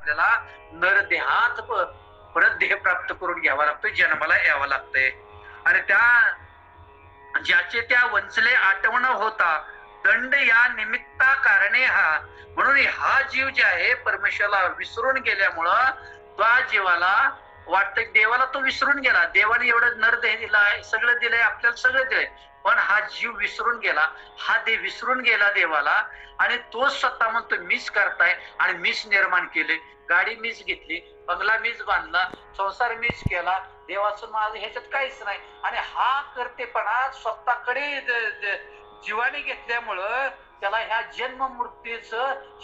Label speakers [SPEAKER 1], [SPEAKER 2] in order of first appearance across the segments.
[SPEAKER 1] आपल्याला नरदेहात परत देह प्राप्त करून घ्यावा लागतोय, जन्माला यावं लागतंय. आणि त्या ज्याचे त्या वंचले आठवण होता दंड या निमित्ता कारणे हा. म्हणून हा जीव जे आहे परमेश्वराला विसरून गेल्यामुळं त्या जीवाला वाटतं देवाला तो विसरून गेला, देवाने एवढं नरदेह दिलाय, सगळं दिलंय, आपल्याला सगळं दिलंय, पण हा जीव विसरून गेला, हा देह विसरून गेला देवाला. आणि तो स्वतः म्हणतो मीच करताय आणि मीच निर्माण केले, गाडी मीच घेतली, बंगला मीच बांधला, संसार मीच केला, देवाचं माझं ह्याच्यात काहीच नाही. आणि हा करतेपणा स्वतःकडे जीवाने घेतल्यामुळं त्याला ह्या जन्म मृत्यूच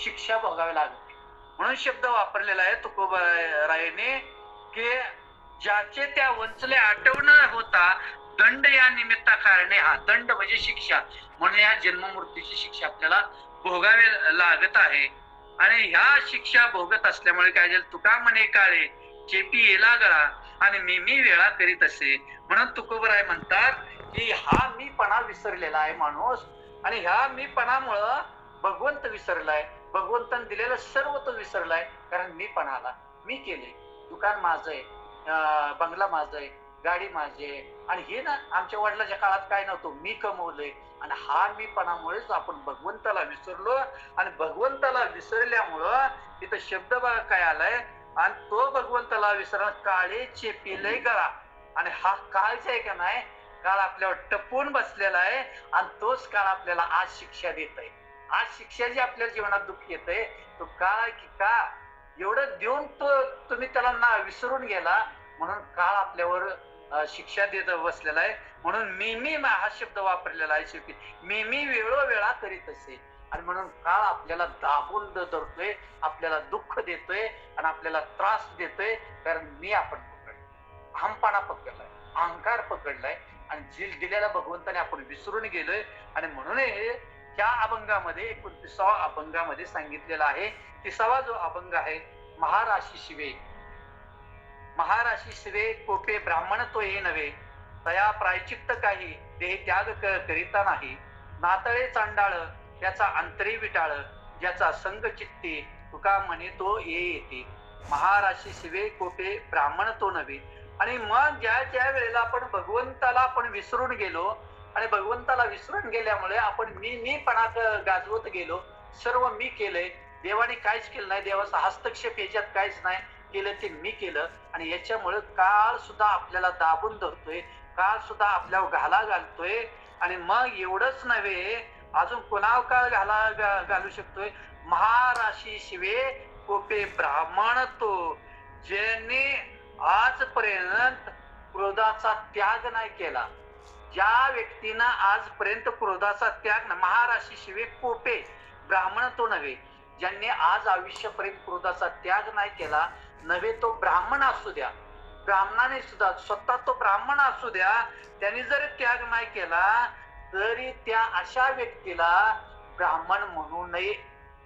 [SPEAKER 1] शिक्षा भोगावी लागते. म्हणून शब्द वापरलेला आहे तुकोबारायाने की ज्याचे त्या वंचले आठवण होता दंड या निमित्ता कारणे हा. दंड म्हणजे शिक्षा, म्हणून या जन्म मृत्यूची शिक्षा आपल्याला भोगावी लागत आहे. आणि ह्या शिक्षा भोगत असल्यामुळे काय झालं, तुका म्हणे काळे चेपी येला गळा आणि मी वेळा करीत असे. म्हणून तुकोबराय म्हणतात की हा मीपणा विसरलेला आहे माणूस, आणि ह्या मीपणामुळं भगवंत विसरलाय, भगवंताने दिलेलं सर्व तो विसरलाय. कारण मीपणाला मी केले, दुकान माझं आहे, बंगला माझं आहे, गाडी माझी आहे, आणि हे ना आमच्या वडिलांच्या काळात काय नव्हतं, मी कमवलंय. आणि हा मीपणामुळेच आपण भगवंताला विसरलो. आणि भगवंताला विसरल्यामुळं तिथं शब्द बघा काय आलाय, आणि तो भगवंताला विसरला काळे चेपिले गळा. आणि हा काळच आहे का नाही, काळ आपल्यावर टपून बसलेला आहे, आणि तोच काळ आपल्याला आज शिक्षा देत आहे. आज शिक्षा जी आपल्या जीवनात दुःख येत आहे, तो काळ की का एवढं देऊन तो तुम्ही त्याला ना विसरून गेला, म्हणून काळ आपल्यावर शिक्षा देत बसलेला आहे. म्हणून मी हा शब्द वापरलेला आहे शेवटी, मी वेळोवेळा करीत असे. आणि म्हणून काळ आपल्याला दाबून धरतोय, आपल्याला दुःख देतोय, आणि आपल्याला त्रास देतोय. कारण मी आपण पकडलं, अहमपणा पकडलाय, अहंकार पकडलाय, आणि दिलेल्या भगवंताने आपण विसरून गेलोय. आणि म्हणून हे त्या अभंगामध्ये 29व्या अभंगामध्ये सांगितलेला आहे. 30वा जो अभंग आहे, महाराशी शिवे, महाराशी शिवे कोपे ब्राह्मण तो हे नव्हे, तया प्रायचित्त काही देह त्याग करिता नाही. नातळे चांडाळ त्याचा अंतरी विटाळ, ज्याचा संग चित्ते तुका म्हणे तो येते. महाराशी शिवे कोपे ब्राह्मण तो नव्हे. आणि मग ज्या वेळेला आपण भगवंताला आपण विसरून गेलो, आणि भगवंताला विसरून गेल्यामुळे आपण मीपणा गाजवत गेलो, सर्व मी केलंय, देवाने काहीच केलं नाही, देवाचा हस्तक्षेप याच्यात काहीच नाही केलं, ते मी केलं. आणि याच्यामुळे काळ सुद्धा आपल्याला दाबून धरतोय, काळ सुद्धा आपल्यावर घाला घालतोय. आणि मग एवढंच नव्हे, अजून कोणावर काळ घालू शकतोय, महाराशी शिवे कोपे ब्राह्मण तो, ज्यांनी आजपर्यंत क्रोधाचा त्याग नाही केला, ज्या व्यक्तीनं आजपर्यंत क्रोधाचा त्याग, महाराशी शिवे कोपे ब्राह्मण तो नव्हे, ज्यांनी आज आयुष्यपर्यंत क्रोधाचा त्याग नाही केला, नव्हे तो ब्राह्मण असू द्या, ब्राह्मणाने सुद्धा स्वतः तो ब्राह्मण असू द्या, त्यांनी जरी त्याग नाही केला तरी त्या अशा व्यक्तीला ब्राह्मण म्हणू नये.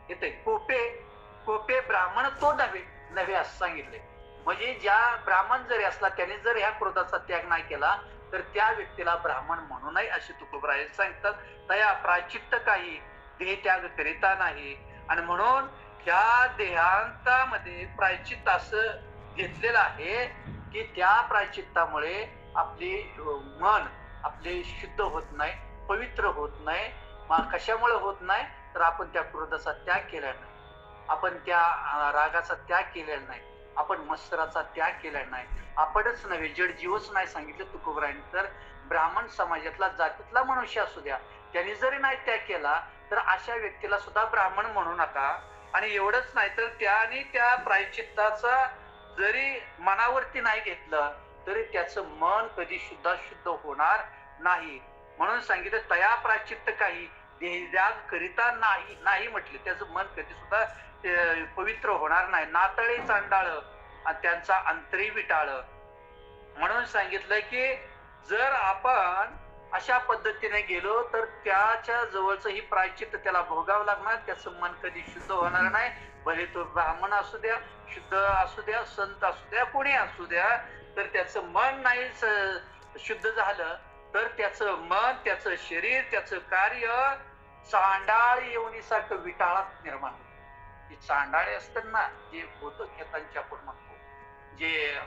[SPEAKER 1] येते कोपे, कोपे ब्राह्मण तो नव्हे असं सांगितले. म्हणजे ज्या ब्राह्मण जरी असला, त्याने जर ह्या क्रोधाचा त्याग नाही केला तर त्या व्यक्तीला ब्राह्मण म्हणू नये असे तुकोबराय सांगतात. तया प्रायचित्त काही देह त्याग करिता नाही. आणि म्हणून त्या देहांतामध्ये प्रायचित्त असं घेतलेलं आहे की त्या प्रायचित्तामुळे आपले मन आपले शुद्ध होत नाही, पवित्र होत नाही. मग कशामुळे होत नाही, तर आपण त्या क्रोधाचा त्याग केलेला नाही, आपण त्या रागाचा त्याग केलेला नाही, आपण मत्सराचा त्याग केलेला नाही. आपणच नव्हे, जड जीवच नाही सांगितलं तुकोबरायांनी, तर ब्राह्मण समाजातला जातीतला मनुष्य असू द्या, त्यांनी जरी नाही त्याग केला तर अशा व्यक्तीला सुद्धा ब्राह्मण म्हणू नका. आणि एवढंच नाही तर त्याने त्या प्रायचित्ताचा जरी मनावरती नाही घेतलं तरी त्याचं मन कधी सुद्धा शुद्ध होणार नाही. म्हणून सांगितलं तया प्रायचित्त काही देहत्याग करिता नाही म्हटले, त्याचं मन कधी सुद्धा पवित्र होणार नाही. नातळे चांडाळ त्यांचा अंतरी विटाळ. म्हणून सांगितलं की जर आपण अशा पद्धतीने गेलो तर त्याच्या जवळचं ही प्रायचित्त त्याला भोगावं लागणार, त्याचं मन कधी शुद्ध होणार नाही. भले तो ब्राह्मण असू द्या, शुद्ध असू द्या, संत असू द्या, कोणी असू द्या, तर त्याचं मन नाही शुद्ध झालं तर त्याचं मन, त्याचं शरीर, त्याचं कार्य चांडाळ येवणीसारखं विटाळात निर्माण होतं. की चांडाळे असतात ना, जे होतं खेतांचे आपण म्हणतो, जे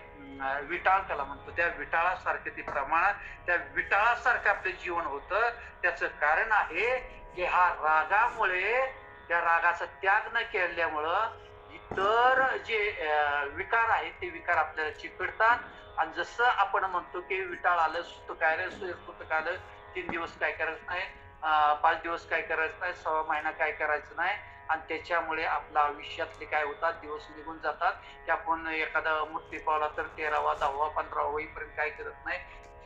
[SPEAKER 1] विटाळ त्याला म्हणतो, त्या विटाळासारखं ते प्रमाणात त्या विटाळासारखं आपलं जीवन होतं. त्याचं कारण आहे की हा रागामुळे, त्या रागाचा त्याग न केल्यामुळं इतर जे विकार आहेत ते विकार आपल्याला चिकटतात. आणि जसं आपण म्हणतो की विटाळ आलं, सुतक आलं, सुतक आलं, 3 दिवस काय करायचं नाही, 5 दिवस काय करायचं नाही, 1.25 महिना काय करायचं नाही. आणि त्याच्यामुळे आपल्या आयुष्यातले काय होतात, दिवस निघून जातात की आपण एखादा मृत्यू पावला तर 13वा 10वा 15वा होईपर्यंत काय करत नाही.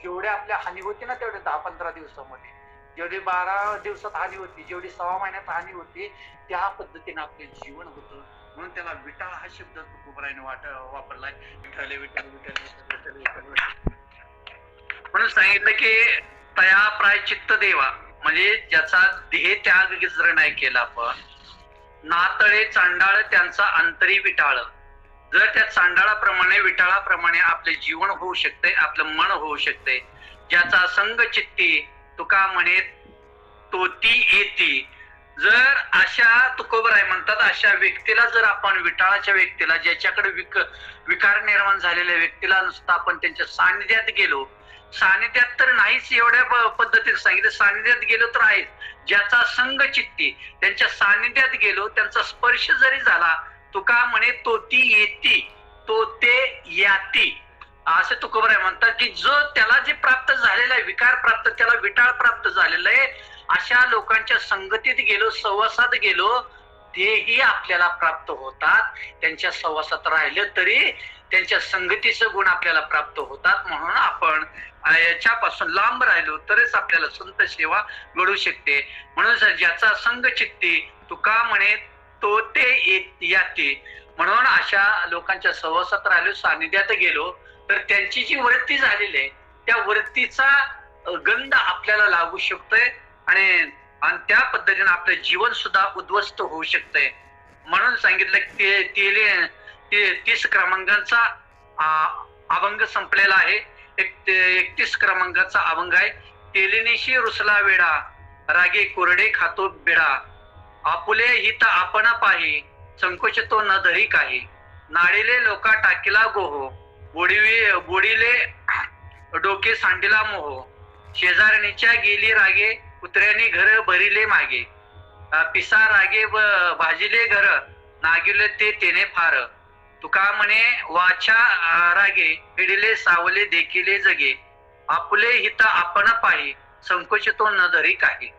[SPEAKER 1] जेवढे आपल्या हानी होती ना तेवढे 10-15 दिवसामध्ये, जेवढी 12 दिवसात हानी होती, जेवढी 1.25 महिन्यात हानी होती, त्या पद्धतीने आपले जीवन होतं. म्हणून त्याला विटाळ हा शब्द तुकोबरायने वापरलाय. विठ्ठल विठ्ठल विठ्ठल विठ्ठल विठ्ठल विठ्ठल म्हणून सांगितलं की तया प्रायचित्त देवा, म्हणजे ज्याचा देह त्याग जर नाही केला आपण, नातळे चांडाळ त्यांचा अंतरी विटाळ. जर त्या चांडाळाप्रमाणे विटाळाप्रमाणे आपले जीवन होऊ शकते, आपलं मन होऊ शकते. ज्याचा संग चित्ती तुका म्हणे तो ती येती. जर अशा तुकोबराय म्हणतात, अशा व्यक्तीला जर आपण, विटाळाच्या व्यक्तीला, ज्याच्याकडे विकार निर्माण झालेल्या व्यक्तीला नुसतं आपण त्यांच्या सानिध्यात गेलो, सानिध्यात तर नाहीच एवढ्या पद्धतीने सांगितलं, सानिध्यात गेलो तर आहेच. ज्याचा संग चित्ती, त्यांच्या सानिध्यात गेलो, त्यांचा स्पर्श जरी झाला, तुका म्हणे तो ती येती, तो ते याती, असे तुकोबराय म्हणतात की जो त्याला जे प्राप्त झालेला आहे, विकार प्राप्त, त्याला विटाळ प्राप्त झालेला आहे, अशा लोकांच्या संगतीत गेलो, सहवासात गेलो, तेही आपल्याला प्राप्त होतात. त्यांच्या सहवासात राहिलं तरी त्यांच्या संगतीचे गुण आपल्याला प्राप्त होतात. म्हणून आपण याच्यापासून लांब राहिलो तरच आपल्याला संत सेवा घडू शकते. म्हणून ज्याचा संग चित्ती तुका म्हणे तो ते याते. म्हणून अशा लोकांच्या सहवासात राहिलो, सानिध्यात गेलो तर त्यांची जी वृत्ती झालेली आहे त्या वृत्तीचा गंध आपल्याला लागू शकतोय आणि त्या पद्धतीने आपलं जीवन सुद्धा उद्ध्वस्त होऊ शकतंय. म्हणून सांगितलं की 30 क्रमांकाचा अभंग संपलेला आहे. 31 क्रमांकाचा अभंग आहे. तेलिनीशी रुसला वेडा, रागे कोरडे खातो बिडा, आपुले हित आपण पाही, संकोच तो न धरी काही, नाळीले लोका टाकीला गोहो, बोडीले डोके सांडिला मोह, शेजारणीच्या गेली रागे, कुत्र्यानी घर भरिले मागे, पिसा रागे भाजिले घर, नागिले ते तेने फार, तुका म्हणे वाचा रागे, पिडिले सावले देखिले जगे, आपुले हित आपण पाही, संकोच तो न धरी काही.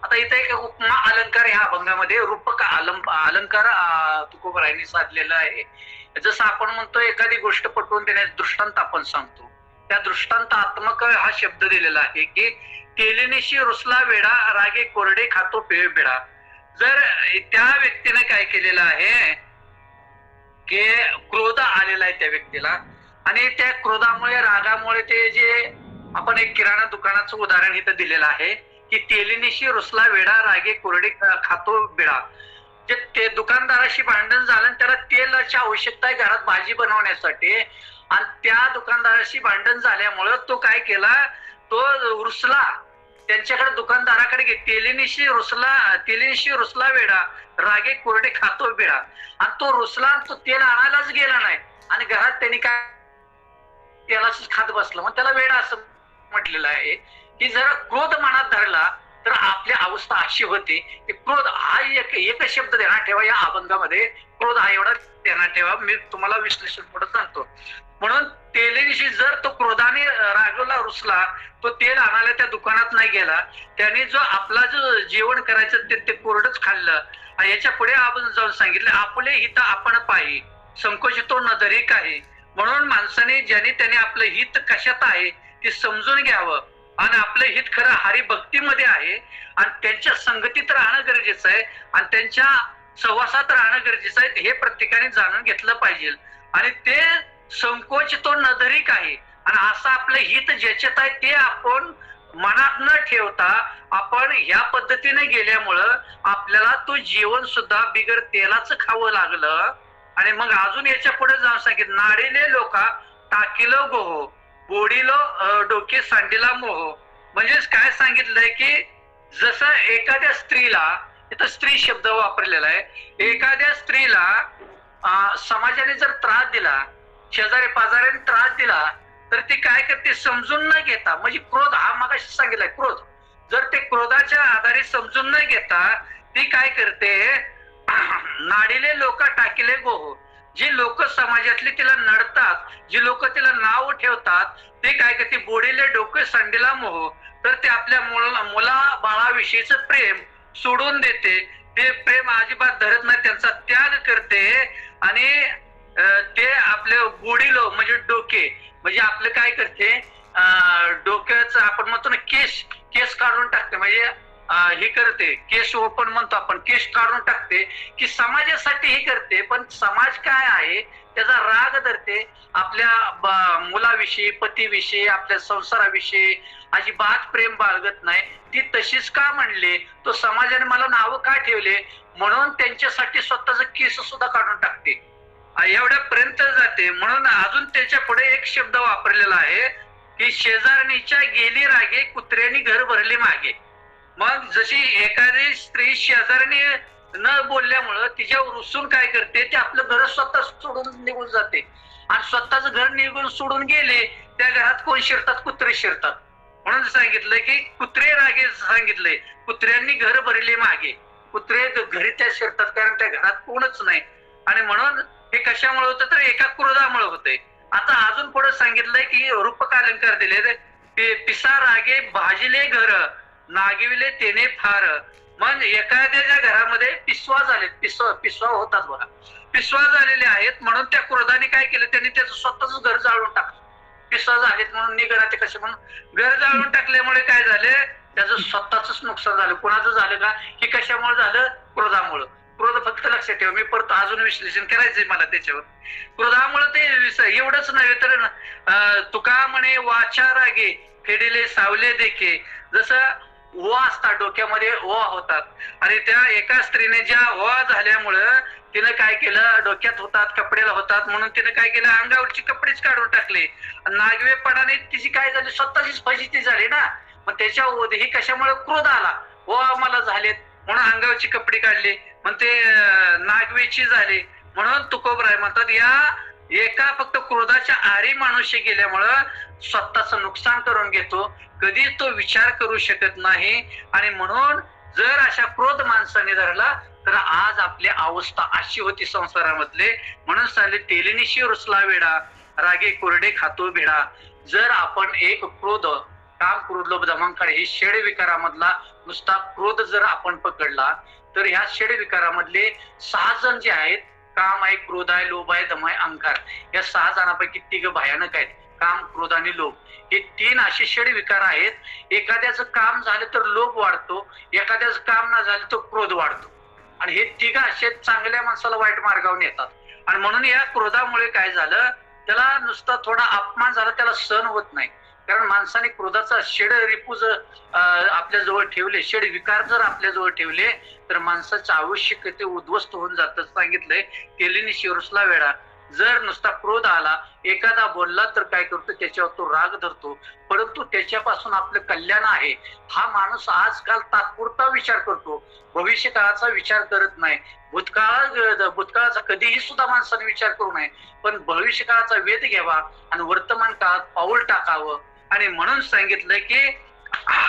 [SPEAKER 1] आता इथे एक उपमा अलंकार ह्या अभंगामध्ये रूपक अलंकार तुकोबरायांनी साधलेला आहे. जसं आपण म्हणतो एखादी गोष्ट पटवून देण्याचा दृष्टांत आपण सांगतो, त्या दृष्टांतात्मक हा शब्द दिलेला आहे की तेलिनीशी रुसला वेडा, रागे कोरडे खातो बिडा. जर त्या व्यक्तीने काय केलेलं आहे की क्रोध आलेला आहे त्या व्यक्तीला, आणि त्या क्रोधामुळे, रागामुळे, ते जे आपण एक किराणा दुकानाचं उदाहरण इथं दिलेलं आहे की तेलिनीशी रुसला वेडा, रागे कोरडे खातो बिडा. जे ते दुकानदाराशी भांडण झालं, त्याला तेलाची आवश्यकता आहे घरात भाजी बनवण्यासाठी, आणि त्या दुकानदाराशी भांडण झाल्यामुळं तो काय केला, तो रुसला, त्यांच्याकडे दुकानदाराकडे तेलिनीशी रुसला वेडा, रागे कोरडे खातो बिडा, आणि तो रुसला, तो तेल आणायलाच गेला नाही आणि घरात त्यांनी काय तेलाच खात बसलं. मग त्याला वेडा असं म्हटलेलं आहे की जर क्रोध मनात धरला तर आपली अवस्था अशी होते की क्रोध हा एक शब्द ध्यानात ठेवा या अभंगामध्ये, क्रोध हा एवढा ध्यानात ठेवा. मी तुम्हाला विश्लेषण पुढे सांगतो. म्हणून तेलिनीशी जर तो क्रोधाने रागवला, रुसला, तो तेल आणायला त्या दुकानात नाही गेला, त्याने जो आपला जो जेवण करायचं ते कोरडच खाल्लं. याच्या पुढे आपण जाऊन सांगितलं, आपुले हित आपण पाही, संकोच तो न धरी काही. म्हणून माणसाने ज्याने त्याने आपलं हित कशात आहे ते समजून घ्यावं, आणि आपलं हित खरं हरिभक्तीमध्ये आहे, आणि त्यांच्या संगतीत राहणं गरजेचं आहे, आणि त्यांच्या सहवासात राहणं गरजेचं आहे, हे प्रत्येकाने जाणून घेतलं पाहिजे. आणि ते संकोच तो न धरी काही, आणि असं आपलं हित ज्याच्यात आहे ते आपण मनात न ठेवता आपण ह्या पद्धतीने गेल्यामुळं आपल्याला तो जीवन सुद्धा बिगर तेलाचं खावं लागलं. आणि मग अजून याच्या पुढे जाऊन सांगितलं, नाडीले लोका टाकीलो गोहो, बोडीलो डोके सांडीला मोह. म्हणजेच काय सांगितलंय की जसं एखाद्या स्त्रीला इथं स्त्री शब्द वापरलेला आहे. एखाद्या स्त्रीला समाजाने जर त्रास दिला, शेजारी पाजाऱ्याने त्रास दिला, तर ती काय करते समजून न घेता, म्हणजे क्रोध हा मगाशी सांगितलाय क्रोध, जर ते क्रोधाच्या आधारे समजून न घेता ती काय करते, नाडीले लोक टाकिले गोह, जी लोक समाजातली तिला नडतात, जी लोक तिला नाव ठेवतात, ते काय करते बोडीले डोके सांडीला मोह, तर ते आपल्या मुला बाळाविषयीच प्रेम सोडून देते, ते प्रेम अजिबात धरत नाही, त्यांचा त्याग करते आणि ते आपले गोडीलो म्हणजे डोके, म्हणजे आपलं काय करते डोक्याच आपण म्हणतो ना केस, केस काढून टाकते, म्हणजे हे करते केस ओपन म्हणतो आपण, केस काढून टाकते, की समाजासाठी हे करते, पण समाज काय आहे त्याचा राग धरते, आपल्या मुलाविषयी पतीविषयी आपल्या संसाराविषयी अजिबात प्रेम बाळगत नाही. ती तशीच का म्हणले, तो समाजाने मला नाव का ठेवले म्हणून त्यांच्यासाठी स्वतःच केस सुद्धा काढून टाकते, एवढ्यापर्यंत जाते. म्हणून अजून त्याच्या पुढे एक शब्द वापरलेला आहे की शेजारणीच्या गेली रागे कुत्र्यानी घर भरले मागे. मग जशी एखादी स्त्री शेजारणी न बोलल्यामुळं तिच्यावर रुसून काय करते, ते आपलं घर स्वतः सोडून निघून जाते, आणि स्वतःच घर निघून सोडून गेले त्या घरात कोण शिरतात, कुत्रे शिरतात. म्हणून सांगितलं की कुत्रे रागे, सांगितलंय कुत्र्यांनी घर भरले मागे, कुत्रे घरी त्या शिरतात कारण त्या घरात कोणच नाही. आणि म्हणून हे कशामुळे होतं, तर एका क्रोधामुळे होते. आता अजून पुढे सांगितलंय की रूपकालंकार दिले, पिसा रागे भाजले घर नागिविले तेने फार. मग एखाद्याच्या घरामध्ये पिसवा झाले, पिसवा होतात बघा, पिसवा झालेले आहेत म्हणून त्या क्रोधाने काय केलं, त्यांनी त्याचं स्वतःच घर जाळून टाकलं, पिसवा झालेत म्हणून निघा ते कसे म्हणून घर जाळून टाकल्यामुळे काय झाले, त्याचं स्वतःच नुकसान झालं. कोणाचं झालं का, की कशामुळे झालं, क्रोधामुळं. क्रोध फक्त लक्षात ठेवा, मी परत अजून विश्लेषण करायचंय मला त्याच्यावर. क्रोधामुळे ते एवढंच नव्हे तर तुका म्हणे वाचा रागे खेडिले सावले देखे, जसं ओवा असतात डोक्यामध्ये, ओवा होतात, आणि त्या एका स्त्रीने ज्या ओवा झाल्यामुळं तिनं काय केलं, डोक्यात होतात, कपड्याला होतात, म्हणून तिने काय केलं, अंगावरची कपडेच काढून टाकले. नागवेपणाने तिची काय झाली, स्वतःचीच फजिती झाली ना. मग त्याच्या ही कशामुळे क्रोध आला, ओवा मला झालेत म्हणून अंगावरची कपडे काढले, मग ते नागवेची झाले. म्हणून तुकोबराय म्हणतात, या एका फक्त क्रोधाच्या आरी मनुष्य गेल्यामुळं स्वतःच नुकसान करून घेतो, कधी तो विचार करू शकत नाही. आणि म्हणून जर अशा क्रोध माणसाने धरला तर आज आपली अवस्था अशी होती संसारामधले. म्हणून सांगले तेलिनिशी रुसला वेडा रागे कोरडे खातो भिडा. जर आपण एक क्रोध, काम, क्रोध, लोभ, दमंकाळ हे षड विकारामधला नुसता क्रोध जर आपण पकडला तर ह्या षड विकारामधले 6 जण जे आहेत, काम आहे, क्रोध आहे, लोभ आहे, दम आहे, अहंकार, या 6 जणांपैकी 3 भयानक आहेत, काम, क्रोध आणि लोभ. हे 3 असे षड विकार आहेत. एखाद्याचं काम झालं तर लोभ वाढतो, एखाद्याचं काम न झालं तर क्रोध वाढतो, आणि हे 3 असे चांगल्या माणसाला वाईट मार्गावर नेतात. आणि म्हणून या क्रोधामुळे काय झालं, त्याला नुसता थोडा अपमान झाला, त्याला सहन होत नाही. कारण माणसाने क्रोधाचा षड रिपू जर आपल्या जवळ ठेवले, षड विकार जर आपल्या जवळ ठेवले तर माणसाचं आयुष्य ते उद्ध्वस्त होऊन जातं. सांगितलंय केलीने शिरसला वेळा. जर नुसता क्रोध आला, एखादा बोलला तर काय करतो, त्याच्यावर तो राग धरतो, परंतु त्याच्यापासून आपलं कल्याण आहे. हा माणूस आजकाल तात्पुरता विचार करतो, भविष्य काळाचा विचार करत नाही. भूतकाळाचा कधीही सुद्धा माणसाने विचार करू नये, पण भविष्य काळाचा वेध घ्यावा आणि वर्तमान काळात पाऊल टाकावं. आणि म्हणून सांगितलंय की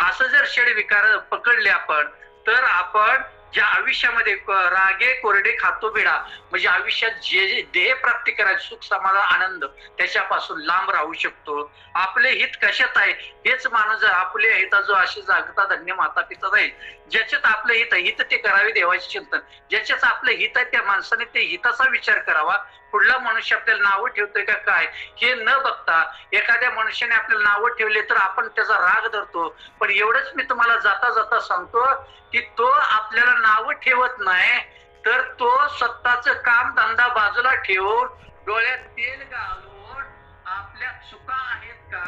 [SPEAKER 1] असं जर षड विकार पकडले आपण, तर आपण ज्या आयुष्यामध्ये रागे कोरडे खातो भिडा, म्हणजे आयुष्यात जे जे ध्येय प्राप्ती करायचे, सुख, समाधान, आनंद, त्याच्यापासून लांब राहू शकतो. आपले हित कशात आहे हेच माणूस, आपले हिता जो असे जागता धन्य माता पिता जाईल, ज्याच्यात आपलं हित हित ते करावे देवाचे चिंतन, ज्याच्यात आपलं हित आहे त्या माणसाने ते हिताचा विचार करावा. पुढला मनुष्य आपल्याला नावं ठेवतोय का काय हे न बघता, एखाद्या मनुष्याने आपल्याला नावं ठेवले तर आपण त्याचा राग धरतो. पण एवढंच मी तुम्हाला जाता जाता सांगतो की तो आपल्याला नावं ठेवत नाही, तर तो स्वतःच काम धंदा बाजूला ठेवून डोळ्यात तेल घालून आपल्या चुका आहेत का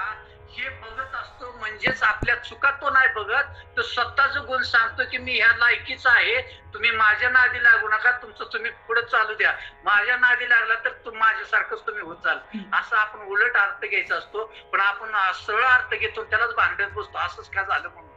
[SPEAKER 1] हे बघत असतो. म्हणजेच आपल्या चुका तो नाही बघत, तर स्वतःच गुण सांगतो की मी ह्या लायकीचा आहे, तुम्ही माझ्या नादी लागू नका, तुमचं तुम्ही पुढे चालू द्या, माझ्या नादी लागला तर माझ्यासारखंच तुम्ही होत चाल. असं आपण उलट अर्थ घ्यायचा असतो, पण आपण सरळ अर्थ घेतो त्यालाच भांडत बसतो, असंच का झालं म्हणून.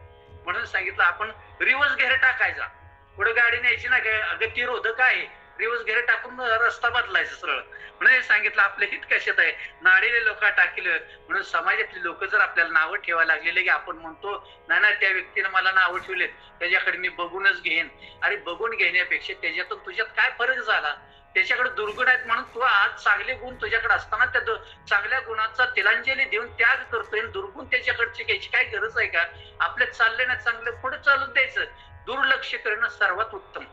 [SPEAKER 1] म्हणून सांगितलं आपण रिवर्स घेर टाकायचा. पुढे गाडी न्यायची ना काय, अगं ती रोधक आहे, रिवर्स गेअर टाकून रस्ता बदलायचा सरळ. म्हणून सांगितलं आपलं हित कशात आहे, नाडीले लोक टाकलं. म्हणून समाजातली लोक जर आपल्याला नावं ठेवायला लागलेले की आपण म्हणतो नाही नाही त्या व्यक्तीने मला नावं ठेवले, त्याच्याकडे मी बघूनच घेईन. अरे बघून घेण्यापेक्षा त्याच्यातून तुझ्यात काय फरक झाला, त्याच्याकडे दुर्गुण आहेत म्हणून तू आज चांगले गुण तुझ्याकडे असताना त्या चांगल्या गुणाचा तिलांजली देऊन त्याग करतोय, दुर्गुण त्याच्याकडचे घ्यायची काय गरज आहे का? आपल्या चालले ना चांगलं पुढे चालून द्यायचं. दुर्लक्ष करणं सर्वात उत्तम.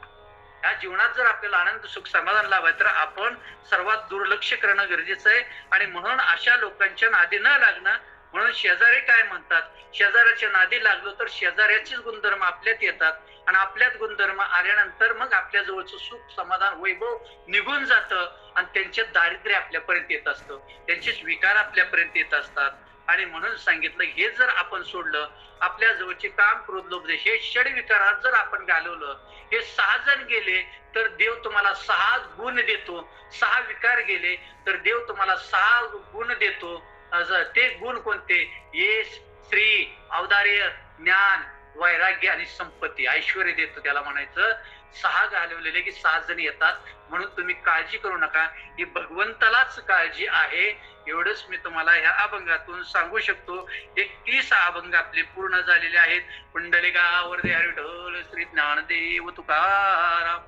[SPEAKER 1] या जीवनात जर आपल्याला आनंद सुख समाधान लावाय तर आपण सर्वात दुर्लक्ष करणं गरजेचं आहे. आणि म्हणून अशा लोकांच्या नादी न लागणं. म्हणून शेजारी काय म्हणतात, शेजाऱ्याच्या नादी लागलो तर शेजाऱ्याचेच गुणधर्म आपल्यात येतात, आणि आपल्यात गुणधर्म आल्यानंतर मग आपल्या जवळचं सुख समाधान वैभव निघून जातं, आणि त्यांचे दारिद्र्य आपल्यापर्यंत येत असतं, त्यांचेच विकार आपल्यापर्यंत येत असतात. आणि म्हणून सांगितलं हे जर आपण सोडलं, आपल्या जवळचे काम क्रोध लोभ हे षड विकारात जर आपण घालवलं, हे 6 जण गेले तर देव तुम्हाला 6 गुण देतो, 6 विकार गेले तर देव तुम्हाला 6 गुण देतो. ते गुण कोणते? यश, श्री, औदार्य, ज्ञान, वैराग्य आणि संपत्ती, ऐश्वर देतो त्याला म्हणायचं. 6 घालवलेले की 6 जण येतात. म्हणून तुम्ही काळजी करू नका, ही भगवंतालाच काळजी आहे. एवढंच मी तुम्हाला ह्या अभंगातून सांगू शकतो. 31 अभंग आपले पूर्ण झालेले आहेत. पुंडलिकावरती हरी विठ्ठल श्री ज्ञानदेव तुकाराम.